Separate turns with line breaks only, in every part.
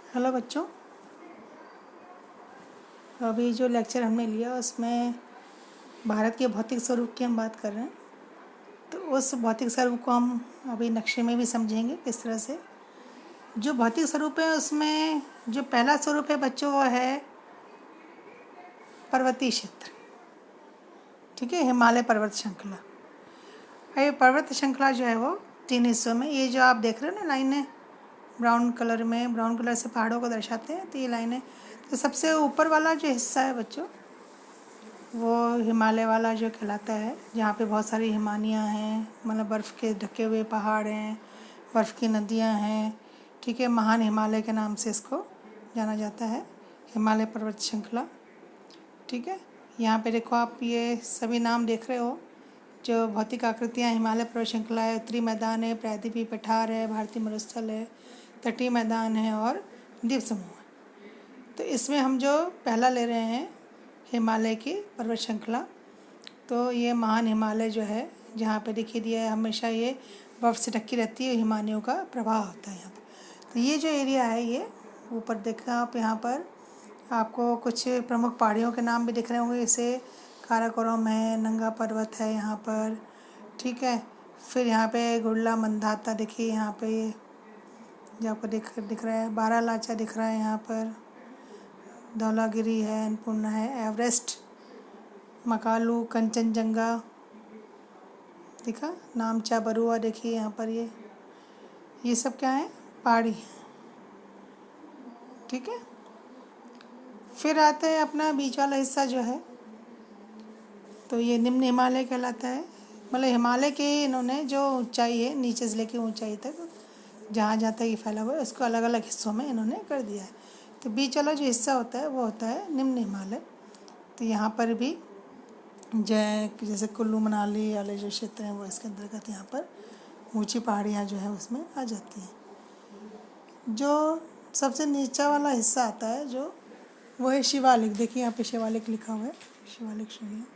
Hello बच्चों, अभी जो लेक्चर हमने लिया उसमें भारत के भौतिक स्वरूप की हम बात कर रहे हैं। तो उस भौतिक स्वरूप को हम अभी नक्शे में भी समझेंगे किस तरह से। जो भौतिक स्वरूप है उसमें जो पहला स्वरूप है बच्चों वो है पर्वतीय क्षेत्र। ठीक है, हिमालय पर्वत श्रृंखला। ये पर्वत श्रृंखला जो है वो 3 हिस्सों में, ये जो आप देख रहे हो ना लाइनें ब्राउन कलर से पहाड़ों को दर्शाते हैं। तो ये लाइनें, तो सबसे ऊपर वाला जो हिस्सा है बच्चों वो हिमालय वाला जो कहलाता है, जहाँ पे बहुत सारी हिमानियाँ हैं, मतलब बर्फ़ के ढके हुए पहाड़ हैं, बर्फ़ की नदियाँ हैं। ठीक है, महान हिमालय के नाम से इसको जाना जाता है, हिमालय पर्वत श्रृंखला। ठीक है, यहाँ पे देखो आप ये सभी नाम देख रहे हो। जो भौतिक आकृतियाँ हिमालय पर्वत श्रृंखला है, उत्तरी मैदान है, प्रायद्वीपीय पठार है, भारतीय मरुस्थल है, तटीय मैदान है और द्वीप समूह है। तो इसमें हम जो पहला ले रहे हैं हिमालय की पर्वत श्रृंखला, तो ये महान हिमालय जो है, जहाँ पे देखिए दिया है हमेशा ये बर्फ़ से ढकी रहती है, हिमानियों का प्रवाह होता है यहाँ पर। तो ये जो एरिया है, ये ऊपर देखा आप, यहाँ पर आपको कुछ प्रमुख पहाड़ियों के नाम भी दिख रहे होंगे, जैसे काराकोरम है, नंगा पर्वत है यहाँ पर। ठीक है, फिर यहाँ पे गुड़ला मंदाता देखिए, यहाँ पे जो आपको दिख रहा है, बारालाचा दिख रहा है यहाँ पर, धौलागिरी है, अन्नपूर्णा है, एवरेस्ट, मकालू, कंचनजंगा दिखा, नामचा, बरुआ देखिए यहाँ पर। ये सब क्या है, पहाड़ी हैं। ठीक है, फिर आता है अपना बीच वाला हिस्सा जो है, तो ये निम्न हिमालय कहलाता है। मतलब हिमालय के इन्होंने जो ऊंचाई है नीचे से लेकर ऊंचाई तक जहाँ जहाँ तक ये फैला हुआ है उसको अलग अलग हिस्सों में इन्होंने कर दिया है। तो बीच वाला जो हिस्सा होता है वो होता है निम्न हिमालय। तो यहाँ पर भी जैसे कुल्लू मनाली वाले जो क्षेत्र हैं वो इसके अंतर्गत यहाँ पर ऊंची पहाड़ियाँ जो है उसमें आ जाती हैं। जो सबसे नीचा वाला हिस्सा आता है जो वो है शिवालिक। देखिए यहाँ पे शिवालिक लिखा हुआ है, शिवालिक श्रेणियाँ।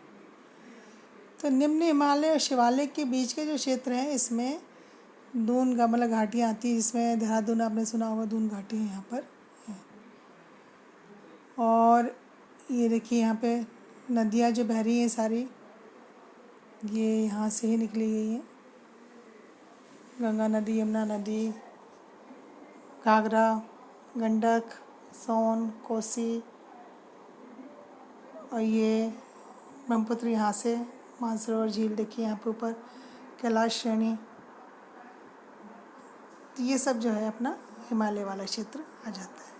तो निम्न हिमालय और शिवालिक के बीच के जो क्षेत्र हैं इसमें दून मतलब घाटियाँ आती हैं, जिसमें देहरादून आपने सुना होगा, दून घाटी यहाँ पर है। और ये देखिए यहाँ पे नदियाँ जो बह रही हैं सारी, ये यहाँ से ही निकली गई हैं। गंगा नदी, यमुना नदी, घाघरा, गंडक, सोन, कोसी, और ये ब्रह्मपुत्र यहाँ से, मानसरोवर झील देखिए यहाँ पे ऊपर, कैलाश श्रेणी। तो ये सब जो है अपना हिमालय वाला क्षेत्र आ जाता है।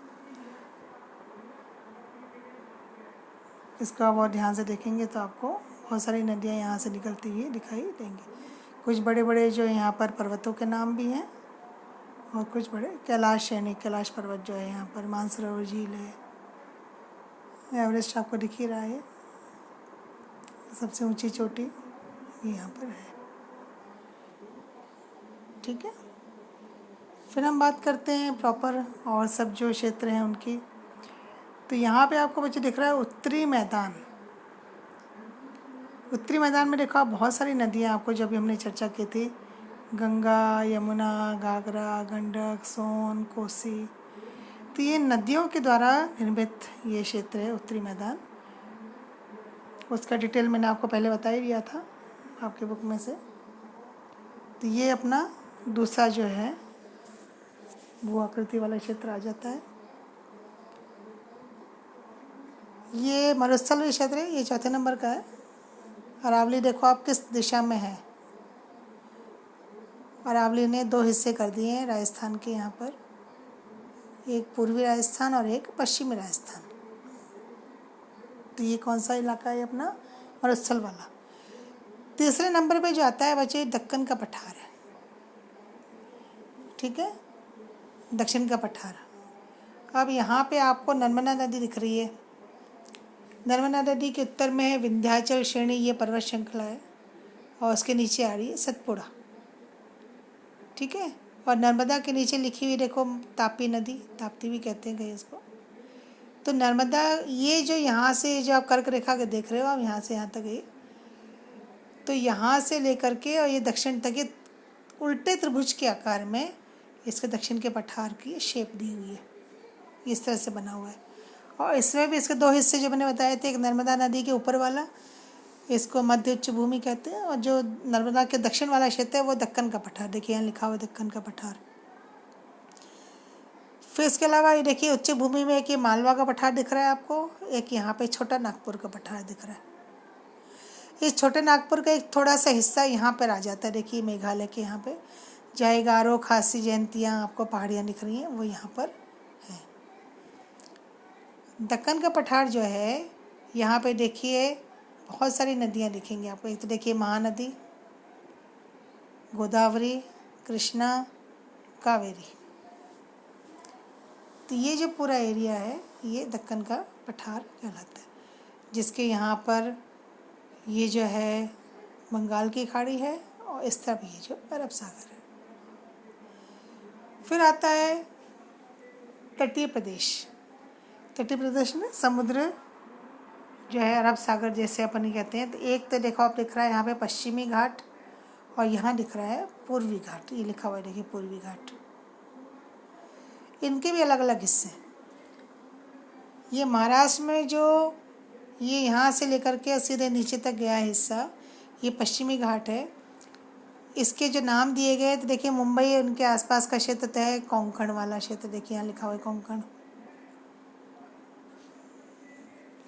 इसको आप और ध्यान से देखेंगे तो आपको बहुत सारी नदियाँ यहाँ से निकलती हुई दिखाई देंगी। कुछ बड़े बड़े जो यहाँ पर पर्वतों के नाम भी हैं और कुछ बड़े कैलाश श्रेणी, कैलाश पर्वत जो है यहाँ पर, मानसरोवर झील है, एवरेस्ट आपको दिख ही रहा है, सबसे ऊंची चोटी ये यहाँ पर है। ठीक है, फिर हम बात करते हैं प्रॉपर और सब जो क्षेत्र हैं उनकी। तो यहाँ पे आपको बच्चे दिख रहा है उत्तरी मैदान। उत्तरी मैदान में देखो आप बहुत सारी नदियाँ, आपको जब भी हमने चर्चा की थी, गंगा, यमुना, घाघरा, गंडक, सोन, कोसी। तो ये नदियों के द्वारा निर्मित ये क्षेत्र है उत्तरी मैदान। उसका डिटेल मैंने आपको पहले बता ही दिया था आपके बुक में से। तो ये अपना दूसरा जो है भू आकृति वाला क्षेत्र आ जाता है। ये मरुस्थल क्षेत्र है, ये चौथे नंबर का है। अरावली देखो आप किस दिशा में है। अरावली ने 2 हिस्से कर दिए हैं राजस्थान के यहाँ पर, एक पूर्वी राजस्थान और एक पश्चिमी राजस्थान। तो ये कौन सा इलाका है अपना, मरुस्थल वाला। तीसरे नंबर पे जो आता है बच्चे दक्कन का पठार है। ठीक है, दक्षिण का पठार। अब यहाँ पे आपको नर्मदा नदी दिख रही है। नर्मदा नदी के उत्तर में है विंध्याचल श्रेणी, ये पर्वत श्रृंखला है, और उसके नीचे आ रही है सतपुड़ा। ठीक है, और नर्मदा के नीचे लिखी हुई देखो तापी नदी, ताप्ती भी कहते हैं कहीं इसको। तो नर्मदा ये जो यहाँ से जो आप कर्क रेखा के देख रहे हो, आप यहाँ से यहाँ तक है, तो यहाँ से लेकर के और ये दक्षिण तक ये उल्टे त्रिभुज के आकार में इसके दक्षिण के पठार की शेप दी हुई है। इस तरह से बना हुआ है। और इसमें भी इसके 2 हिस्से जो मैंने बताए थे, एक नर्मदा नदी के ऊपर वाला, इसको मध्य उच्च भूमि कहते हैं, और जो नर्मदा के दक्षिण वाला क्षेत्र है वो दक्कन का पठार। देखिए यहाँ लिखा हुआ है दक्कन का पठार। फिर इसके अलावा ये देखिए उच्च भूमि में एक ये मालवा का पठार दिख रहा है आपको, एक यहाँ पे छोटा नागपुर का पठार दिख रहा है। इस छोटे नागपुर का एक थोड़ा सा हिस्सा यहाँ पर आ जाता है। देखिए मेघालय के यहाँ पे जय गारो, खासी, जयंतियाँ आपको पहाड़ियाँ दिख रही हैं, वो यहाँ पर हैं। दक्कन का पठार जो है, यहाँ पे देखिए बहुत सारी नदियाँ दिखेंगी आपको। एक तो देखिए महानदी, गोदावरी, कृष्णा, कावेरी। तो ये जो पूरा एरिया है ये दक्कन का पठार कहलाता है, जिसके यहाँ पर ये जो है बंगाल की खाड़ी है और इस तरफ ये जो अरब सागर है। फिर आता है तटीय प्रदेश। तटीय प्रदेश में समुद्र जो है अरब सागर जैसे अपन कहते हैं। तो एक तो देखो आप दिख रहा है यहाँ पे पश्चिमी घाट, और यहाँ दिख रहा है पूर्वी घाट। ये लिखा हुआ है देखिए पूर्वी घाट। इनके भी अलग अलग हिस्से। ये महाराष्ट्र में जो ये यहाँ से लेकर के सीधे नीचे तक गया है हिस्सा, ये पश्चिमी घाट है। इसके जो नाम दिए गए, तो देखिए मुंबई उनके आसपास का क्षेत्र तो है, कोंकण वाला क्षेत्र देखिए यहाँ लिखा हुआ है कोंकण,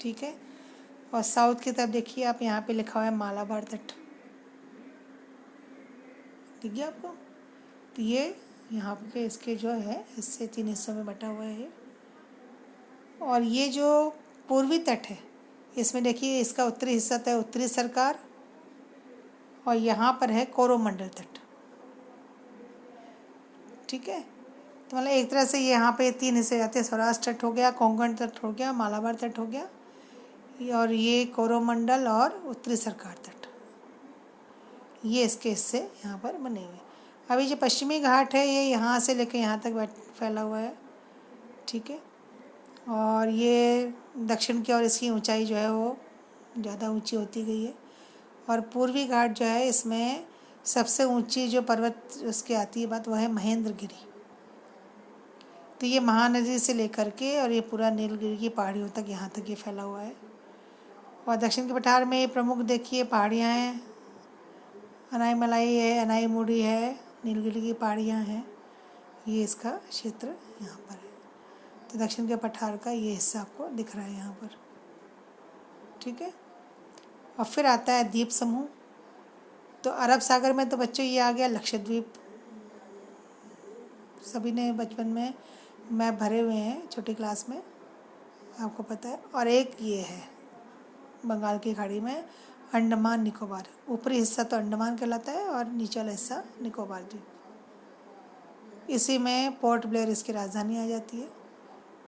ठीक है। और साउथ की तरफ देखिए आप, यहाँ पे लिखा हुआ है मालाबार तट, ठीक है आपको। तो ये यहाँ के इसके जो है हिस्से 3 हिस्सों में बटा हुआ है। और ये जो पूर्वी तट है, इसमें देखिए इसका उत्तरी हिस्सा तो है उत्तरी सरकार, और यहाँ पर है कोरोमंडल तट, ठीक है। तो मतलब एक तरह से ये यहाँ पे 3 हिस्से जाते हैं। सौराष्ट्र तट हो गया, कोंकण तट हो गया, मालाबार तट हो गया, और ये कोरोमंडल और उत्तरी सरकार तट, ये इसके हिस्से यहाँ पर बने हुए। अभी जो पश्चिमी घाट है ये यहाँ से लेकर यहाँ तक फैला हुआ है, ठीक है। और ये दक्षिण की ओर इसकी ऊंचाई जो है वो ज़्यादा ऊंची होती गई है। और पूर्वी घाट जो है, इसमें सबसे ऊंची जो पर्वत उसकी आती है बात, वो है महेंद्रगिरी। तो ये महानदी से लेकर के और ये पूरा नीलगिरी की पहाड़ियों तक यहाँ तक ये फैला हुआ है। और दक्षिण के पठार में प्रमुख देखिए पहाड़ियाँ हैं, अनाईमलाई है, अनाईमुड़ी है, नीलगिरी की पहाड़ियाँ हैं। ये इसका क्षेत्र यहाँ पर है। तो दक्षिण के पठार का ये हिस्सा आपको दिख रहा है यहाँ पर, ठीक है। और फिर आता है द्वीप समूह। तो अरब सागर में तो बच्चों ये आ गया लक्षद्वीप, सभी ने बचपन में मैप भरे हुए हैं छोटी क्लास में, आपको पता है। और एक ये है बंगाल की खाड़ी में अंडमान निकोबार। ऊपरी हिस्सा तो अंडमान कहलाता है और नीचे वाला हिस्सा निकोबार द्वीप। इसी में पोर्ट ब्लेयर इसकी राजधानी आ जाती है।